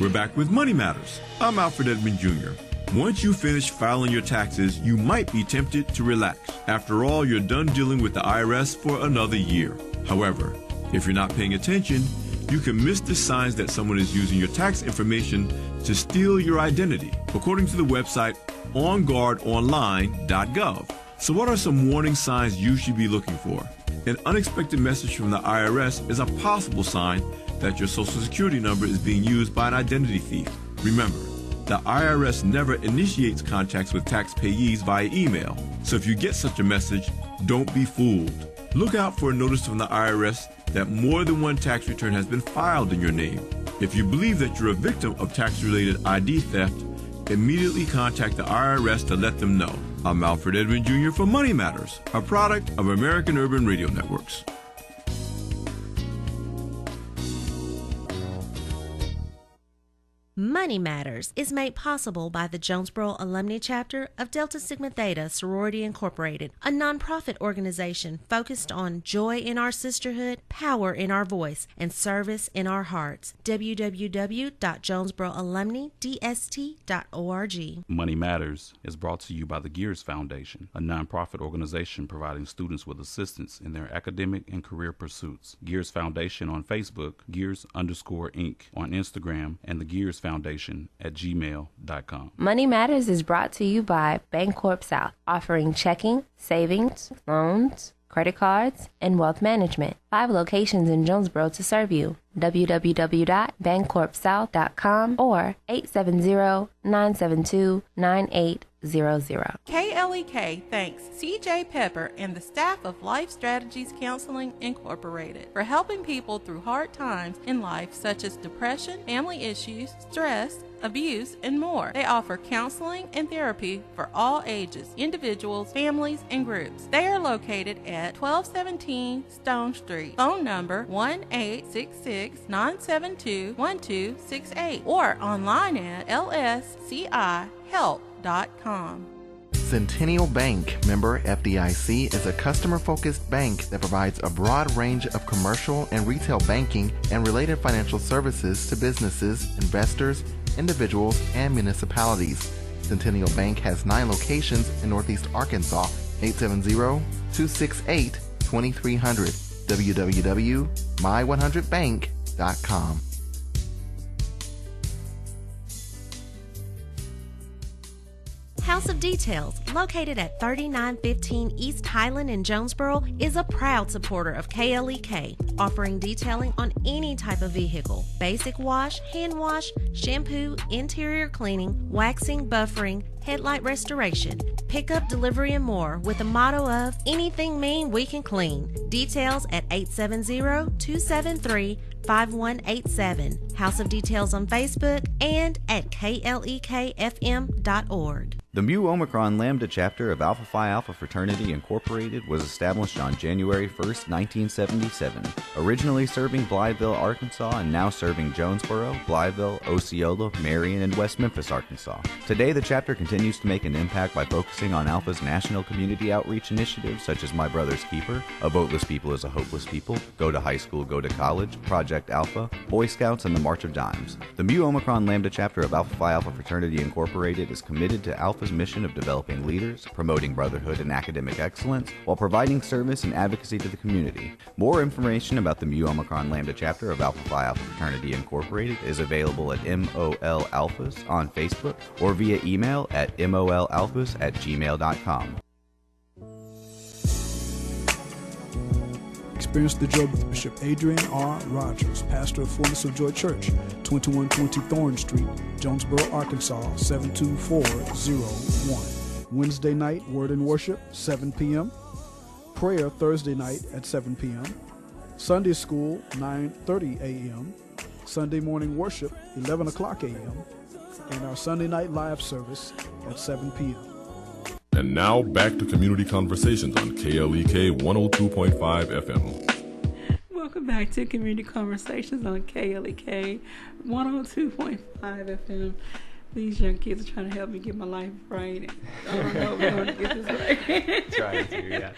We're back with Money Matters. I'm Alfred Edmond Jr. Once you finish filing your taxes, you might be tempted to relax. After all, you're done dealing with the IRS for another year. However, if you're not paying attention, you can miss the signs that someone is using your tax information to steal your identity, according to the website onguardonline.gov. So what are some warning signs you should be looking for? An unexpected message from the IRS is a possible sign that your Social Security number is being used by an identity thief. Remember, the IRS never initiates contacts with taxpayees via email. So if you get such a message, don't be fooled. Look out for a notice from the IRS that more than one tax return has been filed in your name. If you believe that you're a victim of tax-related ID theft, immediately contact the IRS to let them know. I'm Alfred Edwin Jr. for Money Matters, a product of American Urban Radio Networks. Money Matters is made possible by the Jonesboro Alumni Chapter of Delta Sigma Theta Sorority Incorporated, a nonprofit organization focused on joy in our sisterhood, power in our voice, and service in our hearts. www.jonesboroalumnidst.org. Money Matters is brought to you by the Gears Foundation, a nonprofit organization providing students with assistance in their academic and career pursuits. Gears Foundation on Facebook, Gears_Inc. on Instagram, and the Gears Foundation gearsfoundation@gmail.com. Money Matters is brought to you by Bancorp South, offering checking, savings, loans, credit cards, and wealth management. 5 locations in Jonesboro to serve you. www.bancorpsouth.com or 870-972-9800. KLEK thanks CJ Pepper and the staff of Life Strategies Counseling Incorporated for helping people through hard times in life such as depression, family issues, stress, abuse, and more. They offer counseling and therapy for all ages, individuals, families, and groups. They are located at 1217 Stone Street. Phone number 1-866-972-1268 or online at lscihelp.com. Centennial Bank, member FDIC, is a customer-focused bank that provides a broad range of commercial and retail banking and related financial services to businesses, investors, individuals, and municipalities. Centennial Bank has 9 locations in Northeast Arkansas. 870-268-2300. www.my100bank.com. House of Details, located at 3915 East Highland in Jonesboro, is a proud supporter of KLEK, offering detailing on any type of vehicle: basic wash, hand wash, shampoo, interior cleaning, waxing, buffering, headlight restoration, pickup, delivery, and more, with the motto of anything mean we can clean. Details at 870-273-5187. House of Details on Facebook and at klekfm.org. The Mu Omicron Lambda chapter of Alpha Phi Alpha Fraternity Incorporated was established on January 1st, 1977, originally serving Blytheville, Arkansas, and now serving Jonesboro, Blytheville, Osceola, Marion, and West Memphis, Arkansas. Today, the chapter continues to make an impact by focusing on Alpha's national community outreach initiatives such as My Brother's Keeper, A Voteless People is a Hopeless People, Go to High School, Go to College, Project Alpha, Boy Scouts, and the March of Dimes. The Mu Omicron Lambda chapter of Alpha Phi Alpha Fraternity Incorporated is committed to Alpha's mission of developing leaders, promoting brotherhood and academic excellence, while providing service and advocacy to the community. More information about the Mu Omicron Lambda chapter of Alpha Phi Alpha Fraternity Incorporated is available at MOL Alphas on Facebook or via email at molalphas@gmail.com. Experience the joy with Bishop Adrian R. Rogers, pastor of Fullness of Joy Church, 2120 Thorn Street, Jonesboro, Arkansas, 72401. Wednesday night, Word and Worship, 7 p.m. Prayer Thursday night at 7 p.m. Sunday School, 9:30 a.m. Sunday morning worship, 11 o'clock a.m. And our Sunday night live service at 7 p.m. And now back to Community Conversations on KLEK 102.5 FM. Welcome back to Community Conversations on KLEK 102.5 FM. These young kids are trying to help me get my life right. I don't know if we're going to get this right. Trying to, yeah.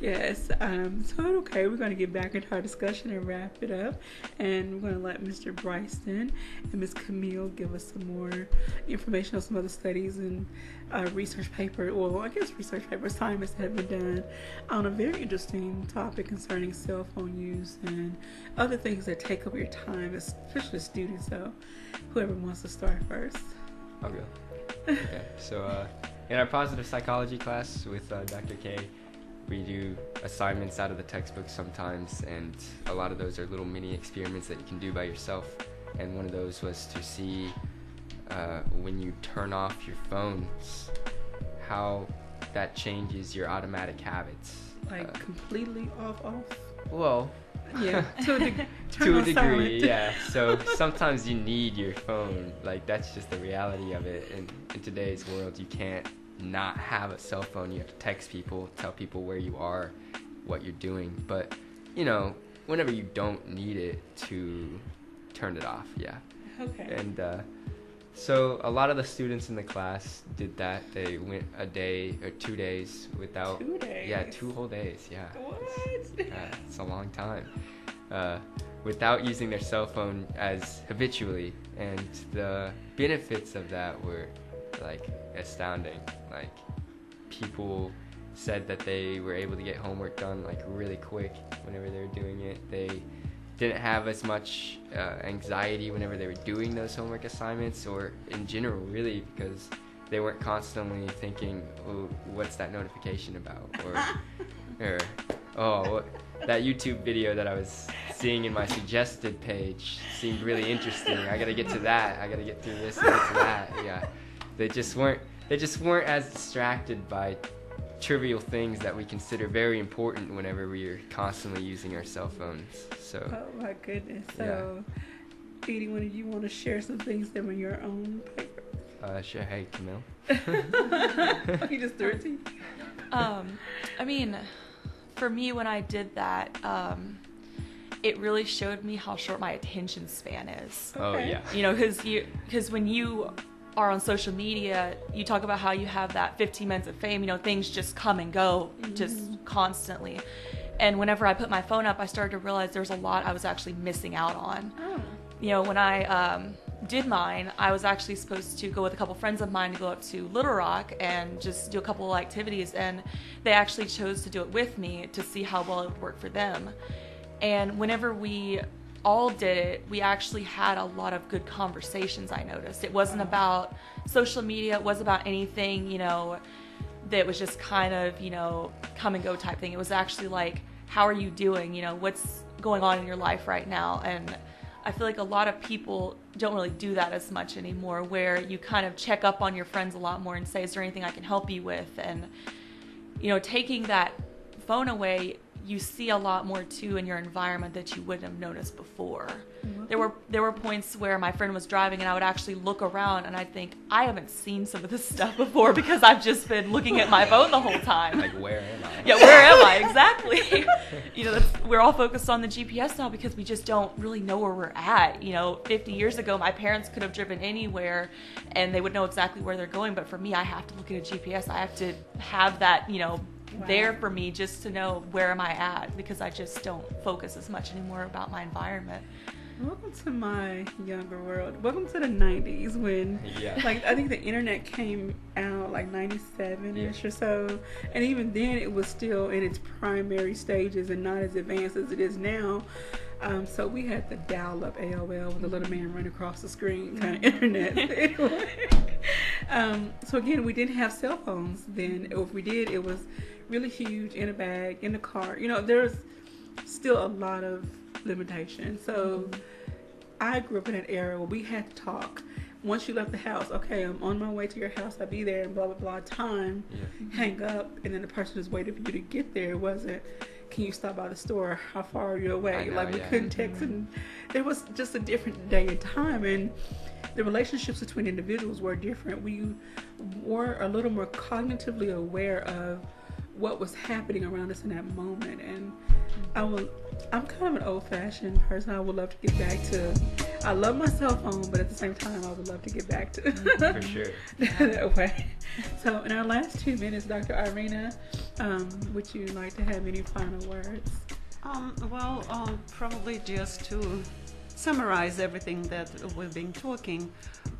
Yes. So, okay, we're going to get back into our discussion and wrap it up. And we're going to let Mr. Bryson and Ms. Camille give us some more information on some other studies and research paper, well, I guess research paper assignments that have been done on a very interesting topic concerning cell phone use and other things that take up your time, especially students. So, whoever wants to start first. I'll go. Okay, so in our positive psychology class with Dr. K, we do assignments out of the textbook sometimes, and a lot of those are little mini experiments that you can do by yourself. And one of those was to see when you turn off your phones, how that changes your automatic habits. Like completely off? Well, yeah, to a degree, silent. yeah. So sometimes you need your phone. Like, that's just the reality of it. And in today's world, you can't not have a cell phone. You have to text people, tell people where you are, what you're doing. But, you know, whenever you don't need it, to turn it off, yeah. Okay. And so a lot of the students in the class did that. They went a day or 2 days without... 2 days? Yeah, 2 whole days, yeah. What? It's a long time. Without using their cell phone as habitually. And the benefits of that were, like, astounding. Like, people said that they were able to get homework done, like, really quick whenever they were doing it. They didn't have as much anxiety whenever they were doing those homework assignments, or in general, really, because they weren't constantly thinking, oh, what's that notification about? Or oh, that YouTube video that I was seeing in my suggested page seemed really interesting. I gotta get to that. I gotta get through this and get to that. Yeah, they just weren't as distracted by trivial things that we consider very important whenever we are constantly using our cell phones. So. Oh my goodness. So, Edie, do you want to share some things that were your own paper? Sure. Hey, Camille. You just threw it to you. I mean, for me, when I did that, it really showed me how short my attention span is. Oh, yeah. You know, because when you are on social media, you talk about how you have that 15 minutes of fame, you know, things just come and go just constantly. And whenever I put my phone up, I started to realize there's a lot I was actually missing out on. Oh. You know, when I did mine, I was actually supposed to go with a couple friends of mine to go up to Little Rock and just do a couple of activities, and they actually chose to do it with me to see how well it would work for them. And whenever we all did it, we actually had a lot of good conversations, I noticed. It wasn't about social media, it wasn't about anything, you know, that was just kind of, you know, come and go type thing. It was actually like, how are you doing? You know, what's going on in your life right now? And I feel like a lot of people don't really do that as much anymore, where you kind of check up on your friends a lot more and say, is there anything I can help you with? And, you know, taking that phone away, you see a lot more too in your environment that you wouldn't have noticed before. Mm-hmm. There were points where my friend was driving and I would actually look around and I'd think, I haven't seen some of this stuff before because I've just been looking at my phone the whole time. Like, where am I? Yeah, where am I? Exactly. You know, we're all focused on the GPS now because we just don't really know where we're at. You know, 50 years ago, my parents could have driven anywhere and they would know exactly where they're going. But for me, I have to look at a GPS. I have to have that, you know, there for me just to know where am I at, because I just don't focus as much anymore about my environment. Welcome to my younger world. Welcome to the 90s when, like, I think the internet came out like 97-ish or so. And even then it was still in its primary stages and not as advanced as it is now. So we had the dial-up AOL with the little man running across the screen kind of internet. Anyway. So again, we didn't have cell phones then. If we did, it was really huge, in a bag, in the car. You know, there's still a lot of limitations. So I grew up in an era where we had to talk. Once you left the house, okay, I'm on my way to your house, I'll be there, and blah, blah, blah, time, hang up, and then the person is waiting for you to get there. It wasn't, can you stop by the store? How far are you away? Know, like, we couldn't text, and there was just a different day and time, and the relationships between individuals were different. We were a little more cognitively aware of what was happening around us in that moment. And I'm kind of an old-fashioned person. I would love to get back to, I love my cell phone, but at the same time I would love to get back to for sure that way. So in our last 2 minutes, Dr. Irina, would you like to have any final words? Probably just to summarize everything that we've been talking,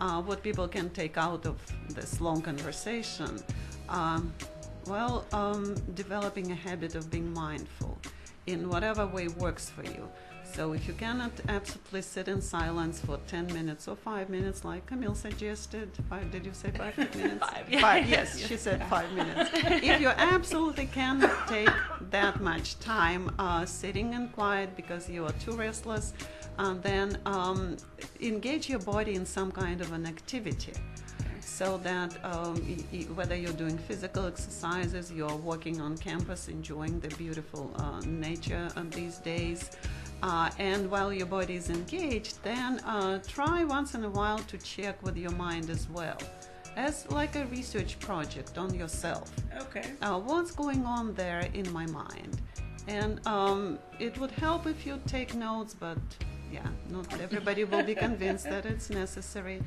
what people can take out of this long conversation. Developing a habit of being mindful in whatever way works for you. So if you cannot absolutely sit in silence for 10 minutes or 5 minutes, like Camille suggested, did you say 5 minutes? 5, yes, she said 5 minutes. If you absolutely cannot take that much time sitting in quiet because you are too restless, then engage your body in some kind of an activity. So that whether you're doing physical exercises, you're walking on campus, enjoying the beautiful nature these days, and while your body is engaged, then try once in a while to check with your mind as well, as like a research project on yourself. Okay. What's going on there in my mind? And it would help if you take notes, but not everybody will be convinced that it's necessary.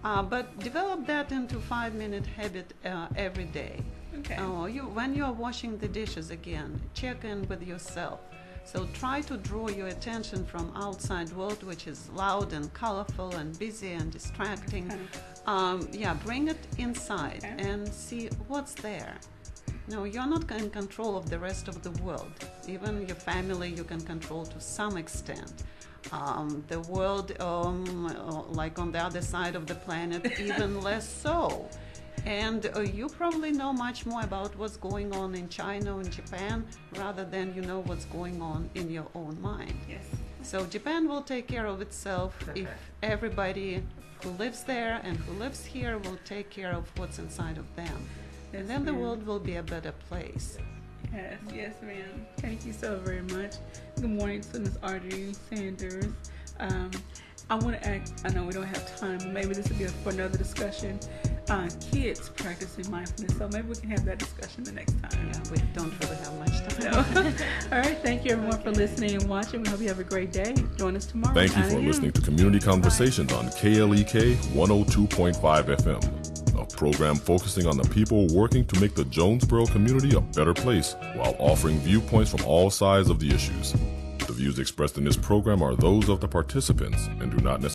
But develop that into 5-minute habit every day. Okay. When you're washing the dishes again, check in with yourself. So try to draw your attention from outside world, which is loud and colorful and busy and distracting. Bring it inside and see what's there. No, you're not in control of the rest of the world. Even your family you can control to some extent. The world, like on the other side of the planet, even less so. And you probably know much more about what's going on in China and Japan rather than you know what's going on in your own mind. Yes. So Japan will take care of itself if everybody who lives there and who lives here will take care of what's inside of them. And then the world will be a better place. Yes, yes, ma'am. Thank you so very much. Good morning to Ms. Audrey Sanders. I want to ask, I know we don't have time, but maybe this would be for another discussion. Kids practicing mindfulness, so maybe we can have that discussion the next time. Yeah, we don't really have much time. All right, thank you everyone for listening and watching. We hope you have a great day. Join us tomorrow. Thank you for listening to Community Conversations on KLEK 102.5 FM, a program focusing on the people working to make the Jonesboro community a better place while offering viewpoints from all sides of the issues. The views expressed in this program are those of the participants and do not necessarily